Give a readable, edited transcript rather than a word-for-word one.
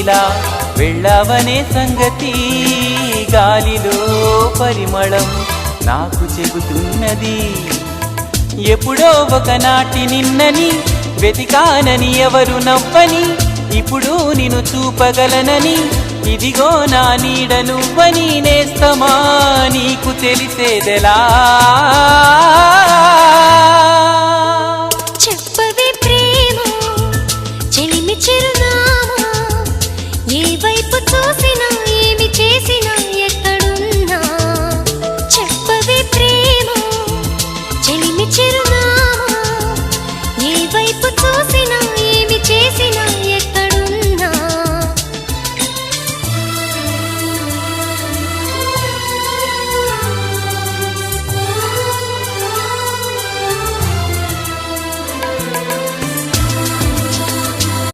ఇలా వెళ్ళవనే సంగతి గాలిలో పరిమళం నాకు చెబుతున్నది. ఎప్పుడో ఒకనాటి నిన్నని వెతికానని ఎవరు నవ్వని, ఇప్పుడు నిన్ను చూపగలనని ఇదిగో నా నీడ నువ్వని నేస్తమా నీకు తెలిసేదెలా. చెప్పవే ప్రేమ చెలిమి చిరునామా, ఏ వైపు చూసినా